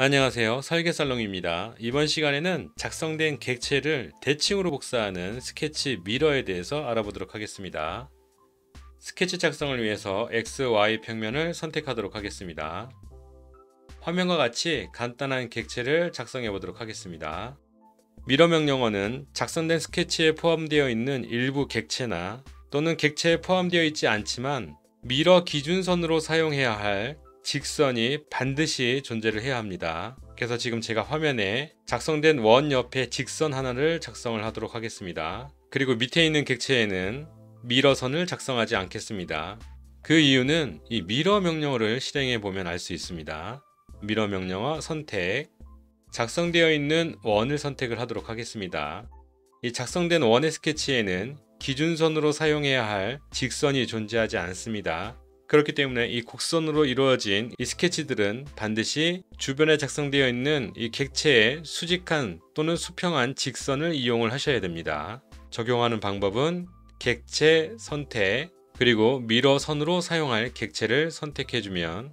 안녕하세요. 설계살롱입니다. 이번 시간에는 작성된 객체를 대칭으로 복사하는 스케치 미러에 대해서 알아보도록 하겠습니다. 스케치 작성을 위해서 X, Y 평면을 선택하도록 하겠습니다. 화면과 같이 간단한 객체를 작성해 보도록 하겠습니다. 미러 명령어는 작성된 스케치에 포함되어 있는 일부 객체나 또는 객체에 포함되어 있지 않지만 미러 기준선으로 사용해야 할 직선이 반드시 존재를 해야 합니다. 그래서 지금 제가 화면에 작성된 원 옆에 직선 하나를 작성을 하도록 하겠습니다. 그리고 밑에 있는 객체에는 미러선을 작성하지 않겠습니다. 그 이유는 이 미러 명령어를 실행해 보면 알 수 있습니다. 미러 명령어 선택, 작성되어 있는 원을 선택을 하도록 하겠습니다. 이 작성된 원의 스케치에는 기준선으로 사용해야 할 직선이 존재하지 않습니다. 그렇기 때문에 이 곡선으로 이루어진 이 스케치들은 반드시 주변에 작성되어 있는 이 객체의 수직한 또는 수평한 직선을 이용을 하셔야 됩니다. 적용하는 방법은 객체 선택, 그리고 미러선으로 사용할 객체를 선택해주면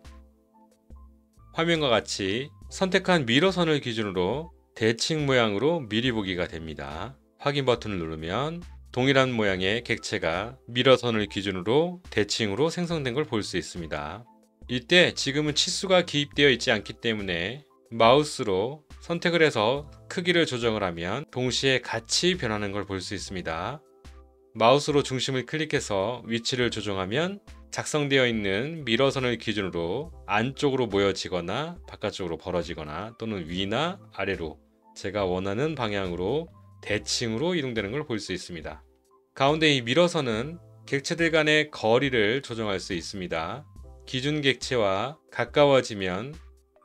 화면과 같이 선택한 미러선을 기준으로 대칭 모양으로 미리 보기가 됩니다. 확인 버튼을 누르면 동일한 모양의 객체가 미러선을 기준으로 대칭으로 생성된 걸 볼 수 있습니다. 이때 지금은 치수가 기입되어 있지 않기 때문에 마우스로 선택을 해서 크기를 조정을 하면 동시에 같이 변하는 걸 볼 수 있습니다. 마우스로 중심을 클릭해서 위치를 조정하면 작성되어 있는 미러선을 기준으로 안쪽으로 모여지거나 바깥쪽으로 벌어지거나 또는 위나 아래로 제가 원하는 방향으로 대칭으로 이동되는 걸 볼 수 있습니다. 가운데 이 미러선은 객체들 간의 거리를 조정할 수 있습니다. 기준 객체와 가까워지면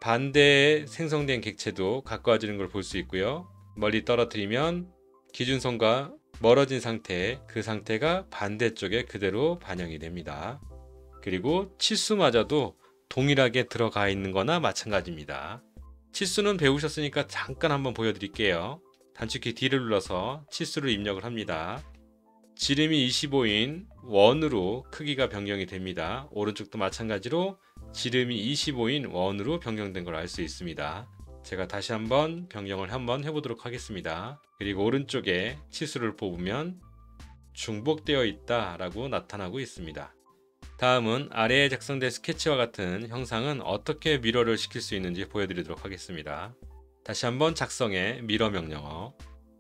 반대에 생성된 객체도 가까워지는 걸 볼 수 있고요. 멀리 떨어뜨리면 기준선과 멀어진 상태, 그 상태가 반대쪽에 그대로 반영이 됩니다. 그리고 치수마저도 동일하게 들어가 있는 거나 마찬가지입니다. 치수는 배우셨으니까 잠깐 한번 보여드릴게요. 단축키 D를 눌러서 치수를 입력을 합니다. 지름이 25인 원으로 크기가 변경이 됩니다. 오른쪽도 마찬가지로 지름이 25인 원으로 변경된 걸 알 수 있습니다. 제가 다시 한번 변경을 한번 해보도록 하겠습니다. 그리고 오른쪽에 치수를 뽑으면 중복되어 있다 라고 나타나고 있습니다. 다음은 아래에 작성된 스케치와 같은 형상은 어떻게 미러를 시킬 수 있는지 보여드리도록 하겠습니다. 다시 한번 작성해 미러 명령어.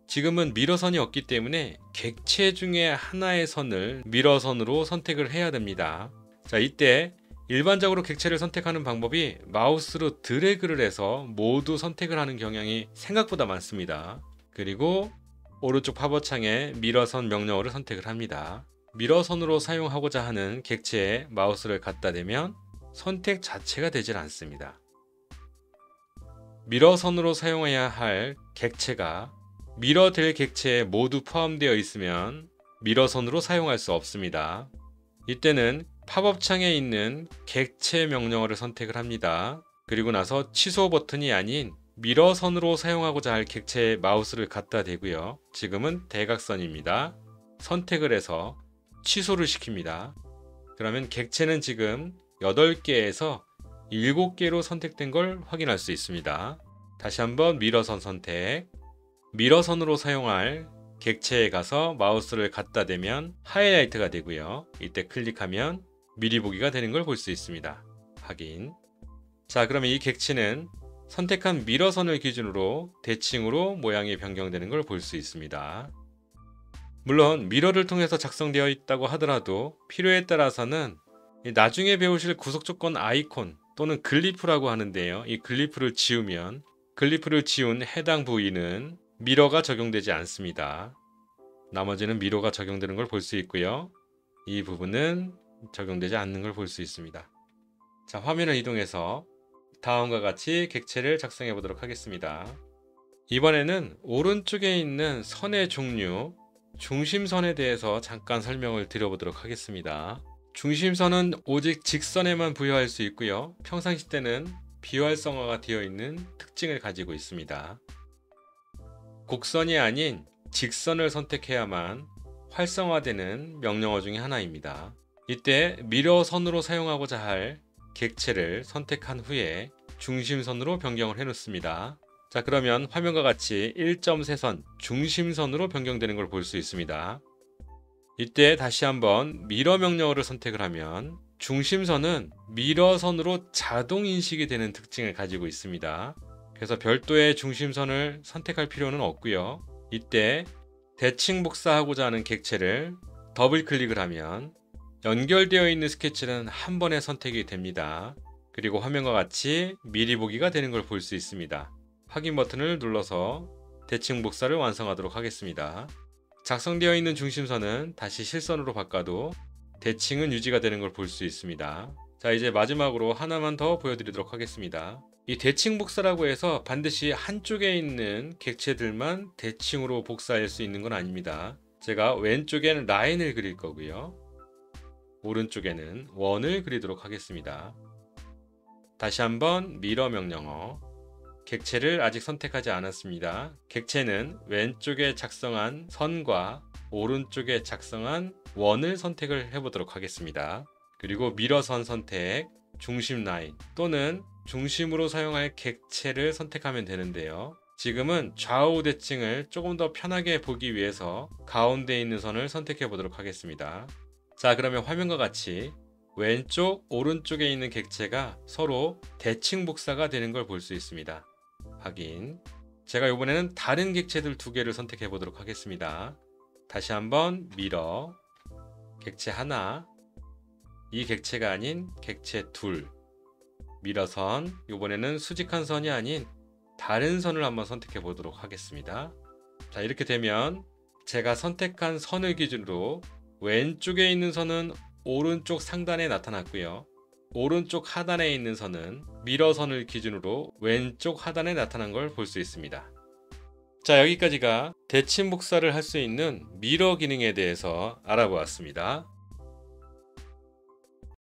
지금은 미러선이 없기 때문에 객체 중에 하나의 선을 미러선으로 선택을 해야 됩니다. 자, 이때 일반적으로 객체를 선택하는 방법이 마우스로 드래그를 해서 모두 선택을 하는 경향이 생각보다 많습니다. 그리고 오른쪽 팝업창에 미러선 명령어를 선택을 합니다. 미러선으로 사용하고자 하는 객체에 마우스를 갖다 대면 선택 자체가 되질 않습니다. 미러선으로 사용해야 할 객체가 미러될 객체에 모두 포함되어 있으면 미러선으로 사용할 수 없습니다. 이때는 팝업창에 있는 객체 명령어를 선택을 합니다. 그리고 나서 취소 버튼이 아닌 미러선으로 사용하고자 할 객체에 마우스를 갖다 대고요. 지금은 대각선입니다. 선택을 해서 취소를 시킵니다. 그러면 객체는 지금 8개에서 7개로 선택된 걸 확인할 수 있습니다. 다시 한번 미러선 선택, 미러선으로 사용할 객체에 가서 마우스를 갖다 대면 하이라이트가 되고요. 이때 클릭하면 미리 보기가 되는 걸 볼 수 있습니다. 확인. 자, 그러면 이 객체는 선택한 미러선을 기준으로 대칭으로 모양이 변경되는 걸 볼 수 있습니다. 물론 미러를 통해서 작성되어 있다고 하더라도 필요에 따라서는 나중에 배우실 구속조건 아이콘 또는 글리프라고 하는데요. 이 글리프를 지우면 글리프를 지운 해당 부위는 미러가 적용되지 않습니다. 나머지는 미러가 적용되는 걸 볼 수 있고요. 이 부분은 적용되지 않는 걸 볼 수 있습니다. 자, 화면을 이동해서 다음과 같이 객체를 작성해 보도록 하겠습니다. 이번에는 오른쪽에 있는 선의 종류, 중심선에 대해서 잠깐 설명을 드려보도록 하겠습니다. 중심선은 오직 직선에만 부여할 수 있고요. 평상시 때는 비활성화가 되어 있는 특징을 가지고 있습니다. 곡선이 아닌 직선을 선택해야만 활성화되는 명령어 중에 하나입니다. 이때 미러선으로 사용하고자 할 객체를 선택한 후에 중심선으로 변경을 해 놓습니다. 자, 그러면 화면과 같이 1.3선 중심선으로 변경되는 걸 볼 수 있습니다. 이때 다시 한번 미러 명령어를 선택을 하면 중심선은 미러선으로 자동 인식이 되는 특징을 가지고 있습니다. 그래서 별도의 중심선을 선택할 필요는 없고요. 이때 대칭 복사하고자 하는 객체를 더블 클릭을 하면 연결되어 있는 스케치는 한 번에 선택이 됩니다. 그리고 화면과 같이 미리 보기가 되는 걸 볼 수 있습니다. 확인 버튼을 눌러서 대칭 복사를 완성하도록 하겠습니다. 작성되어 있는 중심선은 다시 실선으로 바꿔도 대칭은 유지가 되는 걸 볼 수 있습니다. 자, 이제 마지막으로 하나만 더 보여드리도록 하겠습니다. 이 대칭 복사라고 해서 반드시 한쪽에 있는 객체들만 대칭으로 복사할 수 있는 건 아닙니다. 제가 왼쪽에는 라인을 그릴 거고요. 오른쪽에는 원을 그리도록 하겠습니다. 다시 한번 미러 명령어. 객체를 아직 선택하지 않았습니다. 객체는 왼쪽에 작성한 선과 오른쪽에 작성한 원을 선택을 해보도록 하겠습니다. 그리고 미러선 선택, 중심 라인 또는 중심으로 사용할 객체를 선택하면 되는데요. 지금은 좌우 대칭을 조금 더 편하게 보기 위해서 가운데 있는 선을 선택해 보도록 하겠습니다. 자, 그러면 화면과 같이 왼쪽, 오른쪽에 있는 객체가 서로 대칭 복사가 되는 걸 볼 수 있습니다. 확인. 제가 이번에는 다른 객체들 두 개를 선택해 보도록 하겠습니다. 다시 한번 미러, 객체 하나, 이 객체가 아닌 객체 둘, 미러선, 이번에는 수직한 선이 아닌 다른 선을 한번 선택해 보도록 하겠습니다. 자, 이렇게 되면 제가 선택한 선을 기준으로 왼쪽에 있는 선은 오른쪽 상단에 나타났고요. 오른쪽 하단에 있는 선은 미러선을 기준으로 왼쪽 하단에 나타난 걸 볼 수 있습니다. 자, 여기까지가 대칭 복사를 할 수 있는 미러 기능에 대해서 알아보았습니다.